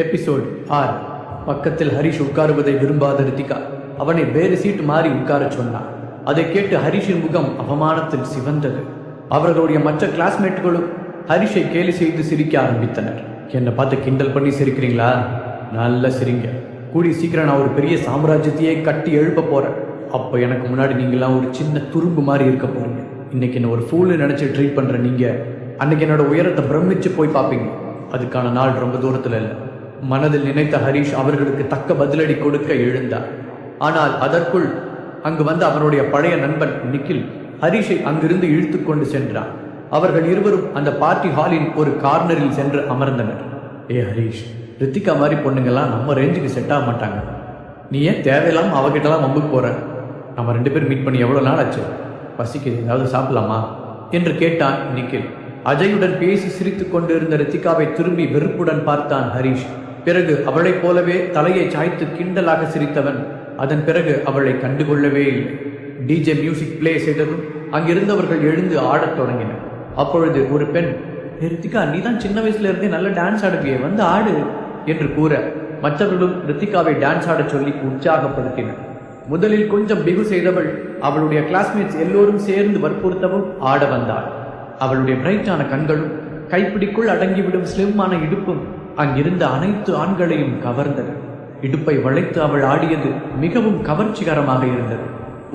Episode 6. பக்கத்தில் ஹரிஷ் உட்காருவதை விரும்பாத ரித்திகா அவனை வேறு சீட்டு மாறி உட்காரச் சொன்னார். அதை கேட்டு ஹரிஷின் முகம் அவமானத்தில் சிவந்தது. அவர்களுடைய மற்ற கிளாஸ்மேட்டுகளும் ஹரிஷை கேலி செய்து சிரிக்க ஆரம்பித்தனர். என்னை பார்த்து கிண்டல் பண்ணி சிரிக்கிறீங்களா? நல்ல சிரிங்க. கூடி சீக்கிரம் நான் ஒரு பெரிய சாம்ராஜ்யத்தையே கட்டி எழுப்ப போறேன். அப்போ எனக்கு முன்னாடி நீங்களாம் ஒரு சின்ன துரும்பு மாதிரி இருக்க போறீங்க. இன்னைக்கு என்ன ஒரு ஃபூல்னு நினைச்சு ட்ரீட் பண்ற நீங்க அன்னைக்கு என்னோட உயரத்தை பிரமிச்சு போய் பார்ப்பீங்க. அதுக்கான நாள் ரொம்ப தூரத்தில் இல்லை. மனதில் நினைத்த ஹரிஷ் அவர்களுக்கு தக்க பதிலடி கொடுக்க எழுந்தார். ஆனால் அதற்குள் அங்கு வந்த அவனுடைய பழைய நண்பன் நிக்கில் ஹரிஷை அங்கிருந்து இழுத்து கொண்டு சென்றான். அவர்கள் இருவரும் அந்த பார்ட்டி ஹாலின் ஒரு கார்னரில் சென்று அமர்ந்தனர். ஏ ஹரிஷ், ரித்திகா மாதிரி பொண்ணுங்கெல்லாம் நம்ம ரேஞ்சுக்கு செட் ஆக மாட்டாங்க. நீ ஏன் தேவையில்லாம அவகிட்டலாம் வம்புக்கு போற? நம்ம 2 பேரும் மீட் பண்ணி எவ்வளோ நாள் ஆச்சு? பசிக்குது, ஏதாவது சாப்பிடலாமா என்று கேட்டான் நிக்கில். அஜயுடன் பேசி சிரித்து கொண்டு இருந்த ரித்திகாவை திரும்பி வெறுப்புடன் பார்த்தான் ஹரிஷ். பிறகு அவளைப் போலவே தலையை சாய்த்து கிண்டலாக சிரித்தவன் அதன் பிறகு அவளை கண்டுகொள்ளவே இல்லை. டிஜே மியூசிக் பிளே செய்ததும் அங்கிருந்தவர்கள் எழுந்து ஆடத் தொடங்கினர். அப்பொழுது ஒரு பெண், ரித்திகா, நீ தான் சின்ன வயசுல இருந்தே நல்ல டான்ஸ் ஆடுவியே, வந்து ஆடு என்று கூற மற்றவர்களும் ரித்திகாவை டான்ஸ் ஆட சொல்லி உற்சாகப்படுத்தினர். முதலில் கொஞ்சம் பிகு செய்தவள் அவளுடைய கிளாஸ்மேட்ஸ் எல்லோரும் சேர்ந்து வற்புறுத்தவும் ஆட வந்தாள். அவளுடைய பிரைட்டான கண்களும் கைப்பிடிக்குள் அடங்கிவிடும் ஸ்லிம்மான இடுப்பும் அங்கிருந்த அனைத்து ஆண்களையும் கவர்ந்தது. இடுப்பை வளைத்து அவள் ஆடியது மிகவும் கவர்ச்சிகரமாக இருந்தது.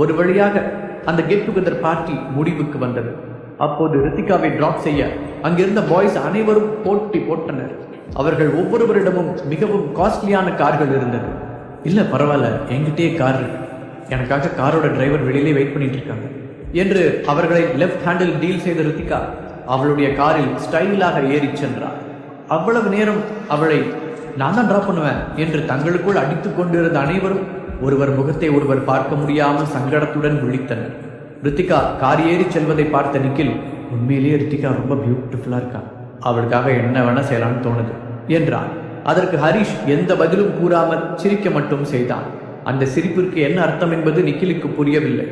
ஒரு வழியாக அந்த கெட் டுகெதர் பார்ட்டி முடிவுக்கு வந்தது. அப்போது ரித்திகாவை டிராப் செய்ய அங்கிருந்த பாய்ஸ் அனைவரும் போட்டி போட்டனர். அவர்கள் ஒவ்வொருவரிடமும் மிகவும் காஸ்ட்லியான கார்கள் இருந்தது. இல்லை பரவாயில்ல, என்கிட்டயே கார் இருக்கு, எனக்காக காரோட டிரைவர் வெளியிலே வெயிட் பண்ணிட்டு இருக்காங்க என்று அவர்களை லெஃப்ட் ஹேண்டில் டீல் செய்த ரித்திகா அவளுடைய காரில் ஸ்டைலாக ஏறி சென்றார். அவ்வளவு நேரம் அவளை நான் தான் டிராப் பண்ணுவேன் என்று தங்களுக்குள் அடித்துக் கொண்டிருந்த அனைவரும் ஒருவர் முகத்தை ஒருவர் பார்க்க முடியாமல் சங்கடத்துடன் விழித்தனர். ரித்திகா கார் ஏறி செல்வதை பார்த்த நிக்கில், உண்மையிலேயே ரித்திகா ரொம்ப பியூட்டிஃபுல்லா இருக்கா, அவளுக்காக என்ன வேணா செய்யலாம்னு தோணுது என்றான். அதற்கு ஹரிஷ் எந்த பதிலும் கூறாமல் சிரிக்க மட்டும் செய்தான். அந்த சிரிப்பிற்கு என்ன அர்த்தம் என்பது நிக்கிலுக்கு புரியவில்லை.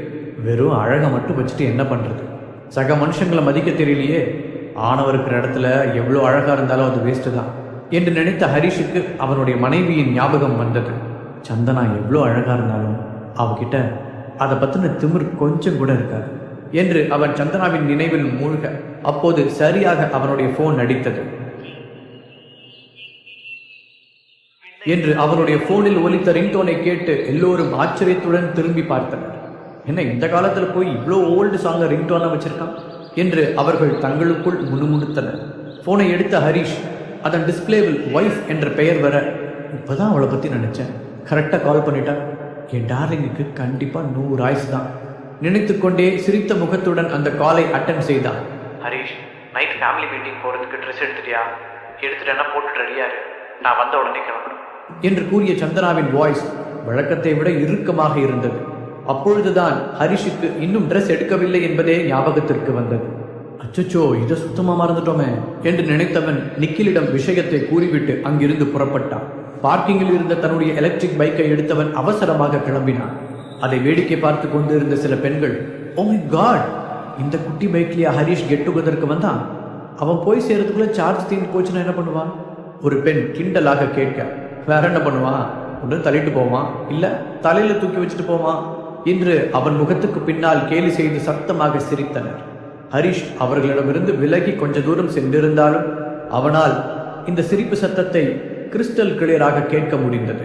வெறும் அழகை மட்டும் வச்சுட்டு என்ன பண்றது? சக மனுஷங்களை மதிக்க தெரியலையே. ஆணவ இருக்கிற இடத்துல எவ்வளோ அழகா இருந்தாலும் அது வேஸ்ட் தான் என்று நினைத்த ஹரிஷுக்கு அவனுடைய மனைவியின் ஞாபகம் வந்தது. சந்தனா எவ்வளோ அழகா இருந்தாலும் அவகிட்ட அதை பத்தின திமிர் கொஞ்சம் கூட இருக்காது என்று அவன் சந்தனாவின் நினைவில் மூழ்க அப்போது சரியாக அவனுடைய போன் அடித்தது. என்று அவனுடைய போனில் ஒலித்த ரிங்டோனை கேட்டு எல்லோரும் ஆச்சரியத்துடன் திரும்பி பார்த்தனர். என்ன இந்த காலத்துல போய் இவ்வளோ ஓல்டு சாங்க ரிங்டோனா வச்சிருக்கான் என்று அவர்கள் தங்களுக்குள் முணுமுணுத்தனர். போனை எடுத்த ஹரிஷ் அதன் டிஸ்பிளேவில் வைஃப் என்ற பெயர் வர, இப்பதான் அவளை பத்தி நினைச்சேன், கரெக்டா கால் பண்ணிட்டா, என் டார்லிங்குக்கு கண்டிப்பா 100 ஆயுசு தான் நினைத்து கொண்டே சிரித்த முகத்துடன் அந்த காலை அட்டன் செய்தான். ஹரிஷ், நைட் ஃபேமிலி மீட்டிங் போறதுக்கு ட்ரெஸ் எடுத்துட்டியா? எடுத்துட்டேன்னா போட்டு ரெடியாரு, நான் வந்த உடனே கிளம்பணும் என்று கூறிய சந்தனாவின் வாய்ஸ் வழக்கத்தை விட இறுக்கமாக இருந்தது. அப்பொழுதுதான் ஹரிஷுக்கு இன்னும் ட்ரெஸ் எடுக்கவில்லை என்பதே ஞாபகத்திற்கு வந்தது. அச்சச்சோ, இதை சுத்தமா மறந்துட்டோமே என்று நினைத்தவன் நிக்கிலிடம் விஷயத்தை கூறிவிட்டு அங்கிருந்து புறப்பட்டான். பார்க்கிங்கில் இருந்த தன்னுடைய எலக்ட்ரிக் பைக்கை எடுத்தவன் அவசரமாக கிளம்பினான். அதை வேடிக்கை பார்த்து கொண்டிருந்த சில பெண்கள், ஓ மை காட், இந்த குட்டி பைக்லயா ஹரிஷ் கெட் டுகெதருக்கு வந்தான்? அவன் போய் சேரத்துக்குள்ள சார்ஜ் தீர்ந்து போச்சுன்னா என்ன பண்ணுவான்? ஒரு பெண் கிண்டலாக கேட்க, வேற என்ன பண்ணுவான்? ஒன்று தள்ளிட்டு போவான், இல்ல தலையில தூக்கி வச்சுட்டு போவான் என்று அவன் முகத்துக்கு பின்னால் கேலி செய்து சத்தமாக சிரித்தனர். ஹரிஷ் அவர்களிடமிருந்து விலகி கொஞ்ச தூரம் சென்றிருந்தாலும் அவனால் இந்த சிரிப்பு சத்தத்தை கிறிஸ்டல் கிளியராக கேட்க முடிந்தது.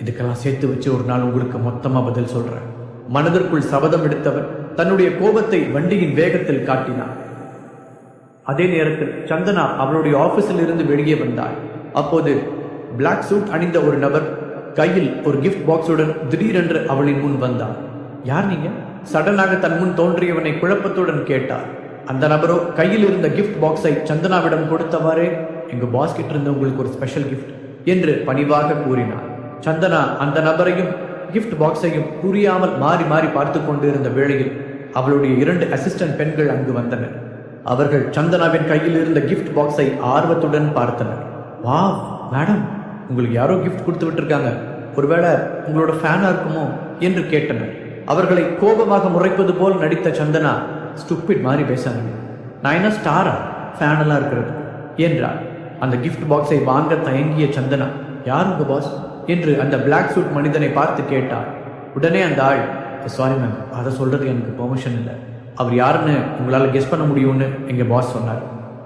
இதுக்கெல்லாம் சேர்த்து வச்சு ஒரு நாள் உங்களுக்கு மொத்தமா பதில் சொல்றேன். மனதிற்குள் சபதம் எடுத்தவன் தன்னுடைய கோபத்தை வண்டியின் வேகத்தில் காட்டினான். அதே நேரத்தில் சந்தனா அவளுடைய ஆபீஸில் இருந்து வெளியே வந்தாள். அப்போது பிளாக் சூட் அணிந்த ஒரு நபர் கையில் ஒரு கிஃப்ட் பாக்ஸுடன் திடீரென்று அவளின் முன் வந்தார். யார் நீங்க? சடனாக தன் முன் தோன்றியவனை குழப்பத்துடன் கேட்டார். அந்த நபரோ கையில் இருந்த கிஃப்ட் பாக்ஸை சந்தனாவிடம் கொடுத்தவாறே, எங்க பாஸ் கிட்ட இருந்து உங்களுக்கு ஒரு ஸ்பெஷல் கிஃப்ட் என்று பணிவாக கூறினார். சந்தனா அந்த நபரையும் கிஃப்ட் பாக்ஸையும் புரியாமல் மாறி மாறி பார்த்து கொண்டிருந்த வேளையில் அவளுடைய 2 அசிஸ்டன்ட் பெண்கள் அங்கு வந்தனர். அவர்கள் சந்தனாவின் கையில் இருந்த கிஃப்ட் பாக்ஸை ஆர்வத்துடன் பார்த்தனர். வா மேடம், உங்களுக்கு யாரோ கிஃப்ட் கொடுத்து விட்டுருக்காங்க, ஒருவேளை உங்களோட ஃபேனா இருக்குமோ என்று கேட்டனர். அவர்களை கோபமாக முறைப்பது போல் நடித்த சந்தனா, ஸ்டூபிட் மாதிரி பேசாங்க, நான் என்ன ஸ்டாரா ஃபேனெல்லாம் இருக்கிறது என்றார். அந்த கிஃப்ட் பாக்ஸை வாங்க தயங்கிய சந்தனா, யார் உங்க பாஸ் என்று அந்த பிளாக் சூட் மனிதனை பார்த்து கேட்டார். உடனே அந்த ஆள், சாரி மேம், அதை சொல்றது எனக்கு பெர்மிஷன் இல்லை. அவர் யாருன்னு உங்களால் கெஸ் பண்ண முடியும்னு எங்கள் பாஸ் சொன்னார்.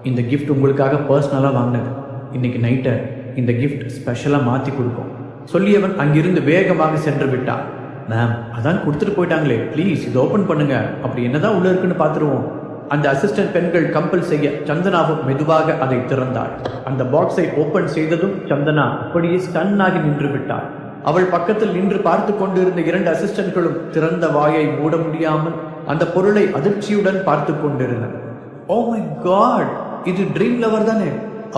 இந்த கிஃப்ட் உங்களுக்காக பர்சனலாக வாங்கினது. இன்னைக்கு நைட்டை இந்த கிஃப்ட் ஸ்பெஷலாக மாற்றி கொடுப்போம் சொல்லியவன் அங்கிருந்து வேகமாக சென்று விட்டான். மேம், அதான் கொடுத்துட்டு போயிட்டாங்களே, ப்ளீஸ் இது ஓப்பன் பண்ணுங்க, அப்படி என்னதான் உள்ள இருக்குன்னு பார்த்துருவோம். அந்த அசிஸ்டன்ட் பெண்கள் கம்பல் செய்ய சந்தனாவும் மெதுவாக அதை திறந்தாள். அந்த பாக்ஸை ஓபன் செய்ததும் சந்தனா அப்படியே ஸ்டன் ஆகி நின்று விட்டாள். அவள் பக்கத்தில் நின்று பார்த்து கொண்டிருந்த 2 அசிஸ்டன்ட்களும் திறந்த வாயை மூட முடியாமல் அந்த பொருளை அதிர்ச்சியுடன் பார்த்து கொண்டிருந்தனர். ஓ மை காட், இது ட்ரீம் லவர் தானே?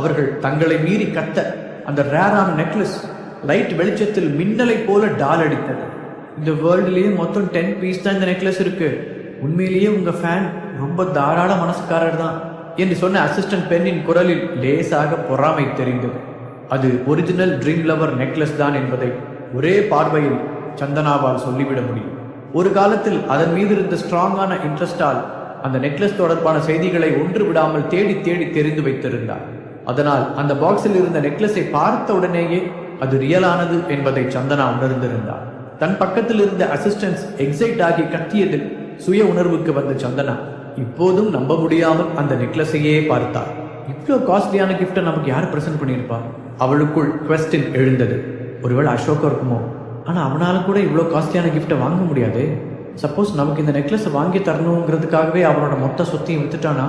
அவர்கள் தங்களை மீறி கத்த அந்த ரேரான நெக்லஸ் லைட் வெளிச்சத்தில் மின்னலை போல டால் அடித்தது. இந்த வேர்ல்டுலேயே மொத்தம் 10 பீஸ் தான் இந்த நெக்லஸ் இருக்கு. உண்மையிலேயே உங்க ஃபேன் ரொம்ப தாராள மனசுக்காரர் தான் என்று சொன்ன அசிஸ்டன்ட் பெண்ணின் குரலில் லேசாக பொறாமை தெரிந்தது. அது ஒரிஜினல் ட்ரீம் லவர் நெக்லஸ் தான் என்பதை ஒரே பார்வையில் சந்தனாவால் சொல்லிவிட முடியும். ஒரு காலத்தில் அதன் மீது இருந்த ஸ்ட்ராங்கான இன்ட்ரெஸ்டால் அந்த நெக்லஸ் தொடர்பான செய்திகளை ஒன்று விடாமல் தேடி தேடி தெரிந்து வைத்திருந்தார். அதனால் அந்த பாக்ஸில் இருந்த நெக்லஸை பார்த்த உடனேயே அது ரியலானது என்பதை சந்தனா உணர்ந்திருந்தார். தன் பக்கத்தில் இருந்த அசிஸ்டன்ஸ் எக்ஸைட் ஆகி கத்தியதில் சுய உணர்வுக்கு வந்த சந்தனா இப்போதும் நம்ப முடியாமல் அந்த நெக்லஸையே பார்த்தார். இவ்வளோ காஸ்ட்லியான கிஃப்டை நமக்கு யார் பிரசன்ட் பண்ணியிருப்பா? அவளுக்குள் குவெஸ்டின் எழுந்தது. ஒருவேளை அசோகா இருக்குமோ? ஆனால் அவனால் கூட இவ்வளோ காஸ்ட்லியான கிஃப்டை வாங்க முடியாது. சப்போஸ் நமக்கு இந்த நெக்லஸை வாங்கி தரணுங்கிறதுக்காகவே அவனோட மொத்த சொத்தையும் வித்துட்டானா?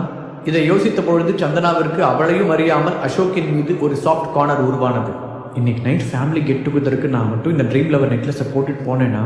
இதை யோசித்த பொழுது சந்தனாவிற்கு அவளையும் அறியாமல் அசோக்கின் மீது ஒரு சாஃப்ட் கார்னர் உருவானது. இன்னைக்கு நைட் ஃபேமிலி கெட் டுகெதருக்கு நான் மட்டும் இந்த ட்ரீம் லவர் நெக்லஸை போட்டுட்டு போனேன்னா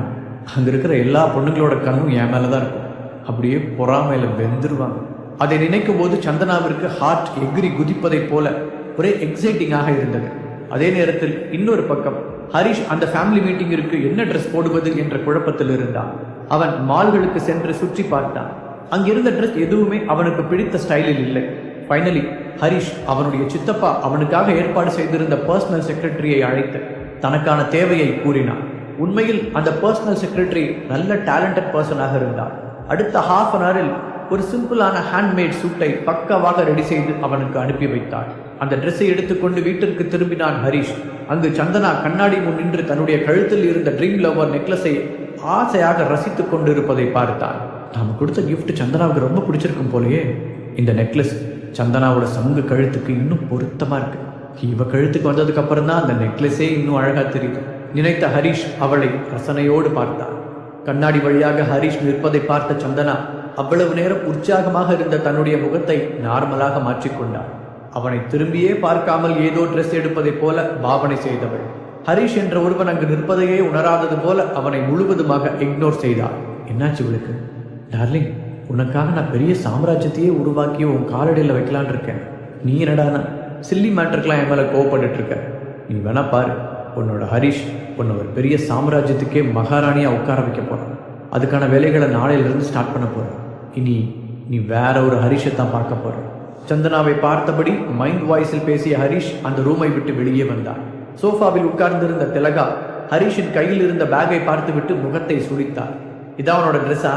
அங்கே இருக்கிற எல்லா பொண்ணுங்களோட கண்ணும் என் மேலே தான் இருக்கும். அப்படியே பொறாமையில் வெந்துருவாங்க. அதை நினைக்கும் போது சந்தனாவிற்கு ஹார்ட் எகிரி குதிப்பதைப் போல ஒரே எக்ஸைட்டிங்காக இருந்தது. அதே நேரத்தில் இன்னொரு பக்கம் ஹரிஷ் அந்த ஃபேமிலி மீட்டிங்கிற்கு என்ன ட்ரெஸ் போடுவது என்ற குழப்பத்தில் இருந்தான். அவன் மால்களுக்கு சென்று சுற்றி பார்த்தான். அங்கிருந்த ட்ரெஸ் எதுவுமே அவனுக்கு பிடித்த ஸ்டைலில் இல்லை. ஃபைனலி ஹரிஷ் அவனுடைய சித்தப்பா அவனுக்காக ஏற்பாடு செய்திருந்த பர்சனல் செக்ரட்டரியை அழைத்து தனக்கான தேவையை கூறினான். உண்மையில் அந்த பர்சனல் செக்ரட்டரி நல்ல டேலண்டட் பர்சனாக இருந்தார். அடுத்த ஹாஃப் அன் ஹவரில் ஒரு சிம்பிளான ஹேண்ட்மேட் சூட்டை பக்காவாக ரெடி செய்து அவனுக்கு அனுப்பி வைத்தார். அந்த ட்ரெஸ்ஸை எடுத்துக்கொண்டு வீட்டிற்கு திரும்பினான் ஹரிஷ். அங்கு சந்தனா கண்ணாடி முன் நின்று தன்னுடைய கழுத்தில் இருந்த ட்ரீம் லவர் நெக்லஸை ஆசையாக ரசித்துக் கொண்டிருப்பதை பார்த்தான். நாம கொடுத்த கிஃப்ட் சந்தனாவுக்கு ரொம்ப பிடிச்சிருக்கும் போலயே. இந்த நெக்லஸ் சந்தனாவோட சங்கு கழுத்துக்கு இன்னும் பொருத்தமா இருக்கு. இவ கழுத்துக்கு வந்ததுக்கு அப்புறம் தான் அந்த நெக்லஸே இன்னும் அழகா தெரியுது நினைத்த ஹரிஷ் அவளை ரசனையோடு பார்த்தான். கண்ணாடி வழியாக ஹரிஷ் நிற்பதை பார்த்த சந்தனா அவ்வளவு நேரம் உற்சாகமாக இருந்த தன்னுடைய முகத்தை நார்மலாக மாற்றிக்கொண்டார். அவனை திரும்பியே பார்க்காமல் ஏதோ ட்ரெஸ் எடுப்பதைப் போல பாவனை செய்தவள் ஹரிஷ் என்ற ஒருவன் அங்கு நிற்பதையே உணராதது போல அவனை முழுவதுமாக இக்னோர் செய்தாள். என்னாச்சு இவளுக்கு? டார்லிங், உனக்காக நான் பெரிய சாம்ராஜ்யத்தையே உருவாக்கி உன் காலடியில் வைக்கலான் இருக்கேன். நீ என்னடானா சில்லி மேட்டருக்கெல்லாம் என் மேலே கோவப்பட்டு இருக்க. நீ வேணா பாரு, உன்னோட ஹரிஷ் உன்னை ஒரு பெரிய சாம்ராஜ்யத்துக்கே மகாராணியாக உட்கார வைக்க போகிறான். அதுக்கான வேலைகளை நாளையிலிருந்து ஸ்டார்ட் பண்ண போகிறேன். இனி நீ வேற ஒரு ஹரிஷை தான் பார்க்க போற. சந்தனாவை பார்த்தபடி மைண்ட் வாய்ஸில் பேசிய ஹரிஷ் அந்த ரூமை விட்டு வெளியே வந்தார். சோஃபாவில் உட்கார்ந்திருந்த திலகா ஹரிஷின் கையில் இருந்த பேக்கை பார்த்துவிட்டு முகத்தை சுழித்தார். இதான் அவனோட ட்ரெஸ்ஸா?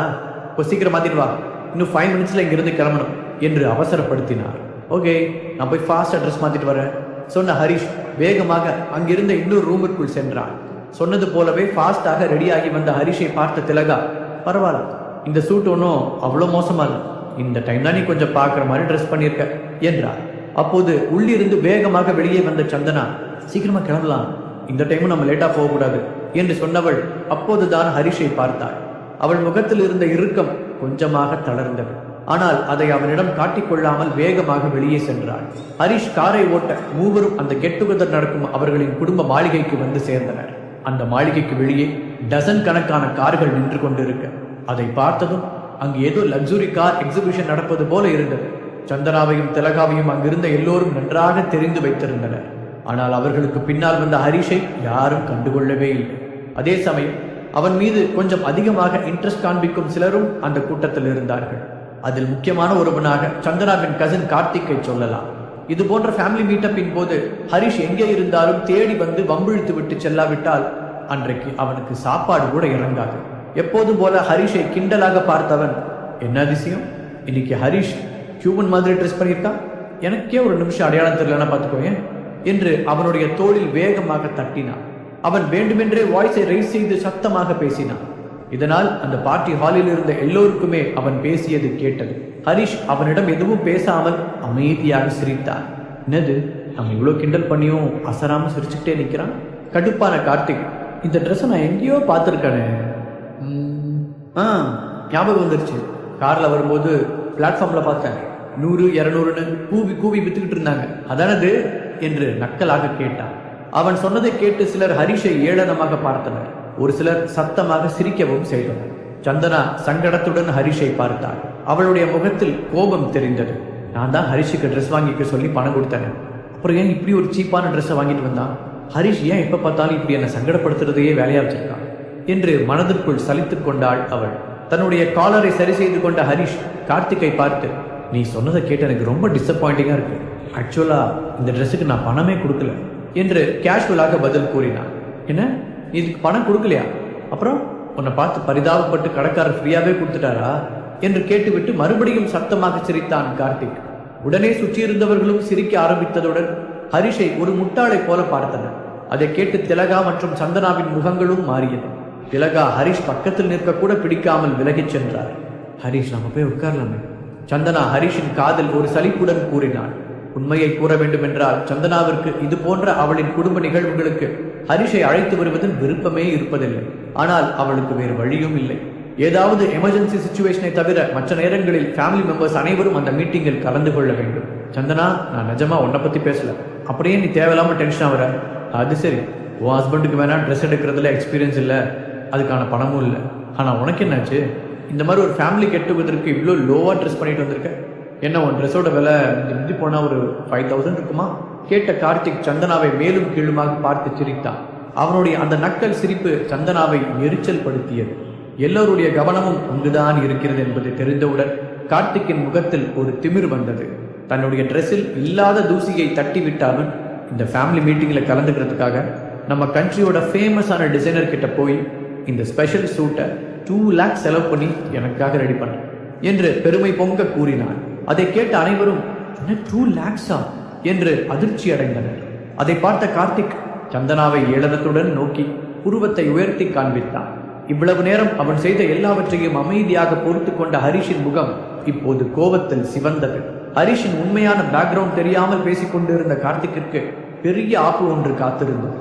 இப்போ சீக்கிரம் மாத்திட்டு வா, இன்னும் 5 மினிட்ஸ்ல இங்கிருந்து கிளம்பணும் என்று அவசரப்படுத்தினார். ஓகே, நான் போய் ஃபாஸ்டா ட்ரெஸ் மாத்திட்டு வரேன் சொன்ன ஹரிஷ் வேகமாக அங்கிருந்த இன்னொரு ரூமிற்குள் சென்றான். சொன்னது போலவே ஃபாஸ்டாக ரெடியாகி வந்த ஹரிஷை பார்த்த திலகா, பரவாயில்ல, இந்த சூட் ஒன்றும் அவ்வளோ மோசமா இல்லை, இந்த டைம் தான் நீ கொஞ்சம் பார்க்குற மாதிரி ட்ரெஸ் பண்ணியிருக்க என்றார். அப்போது உள்ளிருந்து வேகமாக வெளியே வந்த சந்தனா, சீக்கிரமா கிளம்பலாம், இந்த டைமும் நம்ம லேட்டா போகக்கூடாது என்று சொன்னவள் அப்போதுதான் ஹரிஷை பார்த்தாள். அவள் முகத்தில் இருந்த இறுக்கம் கொஞ்சமாக தளர்ந்தது. ஆனால் அதை அவனிடம் காட்டிக்கொள்ளாமல் வேகமாக வெளியே சென்றாள். ஹரிஷ் காரை ஓட்ட மூவரும் அந்த கெட் டுகெதர் நடக்கும் அவர்களின் குடும்ப மாளிகைக்கு வந்து சேர்ந்தனர். அந்த மாளிகைக்கு வெளியே டசன் கணக்கான கார்கள் நின்று கொண்டிருக்க அதை பார்த்ததும் அங்கு ஏதோ லக்ஸுரி கார் எக்ஸிபிஷன் நடப்பது போல இருந்தது. சந்தனாவையும் திலகாவையும் அங்கிருந்த எல்லோரும் நன்றாக தெரிந்து வைத்திருந்தனர். ஆனால் அவர்களுக்கு பின்னால் வந்த ஹரிஷை யாரும் கண்டுகொள்ளவே இல்லை. அதே சமயம் அவன் மீது கொஞ்சம் அதிகமாக இன்ட்ரெஸ்ட் காண்பிக்கும் சிலரும் அந்த கூட்டத்தில் இருந்தார்கள். அதில் முக்கியமான ஒருவனாக சந்தனாவின் கசின் கார்த்திக்கை சொல்லலாம். இது போன்ற ஃபேமிலி மீட்டப்பின் போது ஹரிஷ் எங்கே இருந்தாலும் தேடி வந்து வம்பிழுத்து விட்டு செல்லாவிட்டால் அன்றைக்கு அவனுக்கு சாப்பாடு கூட இறங்காது. எப்போதும் போல ஹரிஷை கிண்டலாக பார்த்தவன், என்ன அதிசயம், இன்னைக்கு ஹரிஷ் ஹியூமன் மாதிரி ட்ரெஸ் பண்ணியிருக்கான், எனக்கே ஒரு நிமிஷம் அடையாளம் தெரியலன்னா பார்த்துக்கோயேன் என்று அவனுடைய தோளில் வேகமாக தட்டினான். அவன் வேண்டுமென்றே வாய்ஸை ரைஸ் செய்து சத்தமாக பேசினான். இதனால் அந்த பார்ட்டி ஹாலில் இருந்த எல்லோருக்குமே அவன் பேசியது கேட்டது. ஹரிஷ் அவனிடம் எதுவும் பேசாமல் அமைதியாக சிரித்தான். என்னது, நம்ம இவ்வளோ கிண்டல் பண்ணியும் அசராம சிரிச்சுக்கிட்டே நிற்கிறான். கடுப்பான கார்த்திக், இந்த ட்ரெஸ்ஸை நான் எங்கேயோ பார்த்துருக்கானே. ஞாபகம் வந்துருச்சு. காரில் வரும்போது பிளாட்ஃபார்ம்ல பார்த்தேன். 100 200ன்னு கூவி கூவி வித்துக்கிட்டு இருந்தாங்க, அதானது என்று நக்கலாக கேட்டான். அவன் சொன்னதை கேட்டு சிலர் ஹரிஷை ஏளனமாக பார்த்தனர். ஒரு சிலர் சத்தமாக சிரிக்கவும் செய்தனர். சந்தனா சங்கடத்துடன் ஹரிஷை பார்த்தாள். அவளுடைய முகத்தில் கோபம் தெரிந்தது. நான் தான் ஹரிஷுக்கு ட்ரெஸ் வாங்கிக்க சொல்லி பணம் கொடுத்தேன், அப்புறம் ஏன் இப்படி ஒரு சீப்பான ட்ரெஸ்ஸை வாங்கிட்டு வந்தான்? ஹரிஷ் ஏன் எப்ப பார்த்தாலும் இப்படி என்னை சங்கடப்படுத்துறதையே வேலையா வச்சிருக்கான் என்று மனதிற்குள் சலித்துக் கொண்டாள் அவள். தன்னுடைய காலரை சரி செய்து கொண்ட ஹரிஷ் கார்த்திகை பார்த்து, நீ சொன்னதை கேட்டு எனக்கு ரொம்ப டிசப்பாயிண்டிங்கா இருக்கு. ஆக்சுவலா இந்த ட்ரெஸ்ஸுக்கு நான் பணமே கொடுக்கல என்று கேஷுவலாக பதில் கூறினான். என்ன, நீ இதுக்கு பணம் கொடுக்கலையா? அப்புறம் உன்னை பார்த்து பரிதாபப்பட்டு கடைக்காரர் ஃப்ரீயாவே கொடுத்துட்டாரா என்று கேட்டுவிட்டு மறுபடியும் சத்தமாக சிரித்தான் கார்த்திக். உடனே சுற்றியிருந்தவர்களும் சிரிக்க ஆரம்பித்ததுடன் ஹரிஷை ஒரு முட்டாளை போல பார்த்தனர். அதை கேட்டு திலகா மற்றும் சந்தனாவின் முகங்களும் மாறியது. திலகா ஹரிஷ் பக்கத்தில் நிற்க கூட பிடிக்காமல் விலகிச் சென்றார். ஹரிஷ், நம்ம போய் உட்காரலாமே. சந்தனா ஹரிஷின் காதில் ஒரு சலிப்புடன் கூறினாள். உண்மையை கூற வேண்டும் என்றால் சந்தனாவிற்கு இது போன்ற அவளின் குடும்ப நிகழ்வுகளுக்கு ஹரிஷை அழைத்து வருவதில் விருப்பமே இருப்பதில்லை. ஆனால் அவளுக்கு வேறு வழியும் இல்லை. ஏதாவது எமர்ஜென்சி சிச்சுவேஷனை தவிர மற்ற நேரங்களில் ஃபேமிலி மெம்பர்ஸ் அனைவரும் அந்த மீட்டிங்கில் கலந்து கொள்ள வேண்டும். சந்தனா, நான் நிஜமா உன்னை பத்தி பேசல. அப்படியே நீ தேவையில்லாம டென்ஷன் ஆகிற. அது சரி, உன் ஹஸ்பண்டுக்கு வேணா ட்ரெஸ் எடுக்கிறதுல எக்ஸ்பீரியன்ஸ் இல்லை, அதுக்கான பணமும் இல்லை. ஆனால் உனக்கு என்னாச்சு? இந்த மாதிரி ஒரு ஃபேமிலி கெட்டுவதற்கு இவ்வளோ லோவாக ட்ரெஸ் பண்ணிட்டு வந்திருக்க. என்ன, உன் ட்ரெஸ்ஸோட விலை மிஞ்சி போனால் ஒரு 5000 இருக்குமா? கேட்ட கார்த்திக் சந்தனாவை மேலும் கீழுமாக பார்த்து சிரித்தான். அவனுடைய அந்த நக்கல் சிரிப்பு சந்தனாவை எரிச்சல் படுத்தியது. எல்லோருடைய கவனமும் அங்குதான் இருக்கிறது என்பதை தெரிந்தவுடன் கார்த்திக்கின் முகத்தில் ஒரு திமிர் வந்தது. தன்னுடைய ட்ரெஸ்ஸில் இல்லாத தூசியை தட்டி விட்டாலும் இந்த ஃபேமிலி மீட்டிங்கில் கலந்துக்கிறதுக்காக நம்ம கண்ட்ரியோட ஃபேமஸான டிசைனர் கிட்ட போய் இந்த ஸ்பெஷல் சூட்டை 2 lakhs செலவு பண்ணி எனக்காக ரெடி பண்ண என்று பெருமை பொங்க கூறினான். அதை கேட்ட அனைவரும், என்ன 2 lakhs என்று அதிர்ச்சி அடைந்தனர். அதை பார்த்த கார்த்திக் சந்தனாவை ஏளனத்துடன் நோக்கி புருவத்தை உயர்த்தி காண்பித்தான். இவ்வளவு நேரம் அவன் செய்த எல்லாவற்றையும் அமைதியாக பொறுத்து கொண்ட ஹரிஷின் முகம் இப்போது கோபத்தில் சிவந்தது. ஹரிஷின் உண்மையான பேக்ரவுண்ட் தெரியாமல் பேசிக் கொண்டிருந்த கார்த்திக்கிற்கு பெரிய ஆப்பு ஒன்று காத்திருந்தது.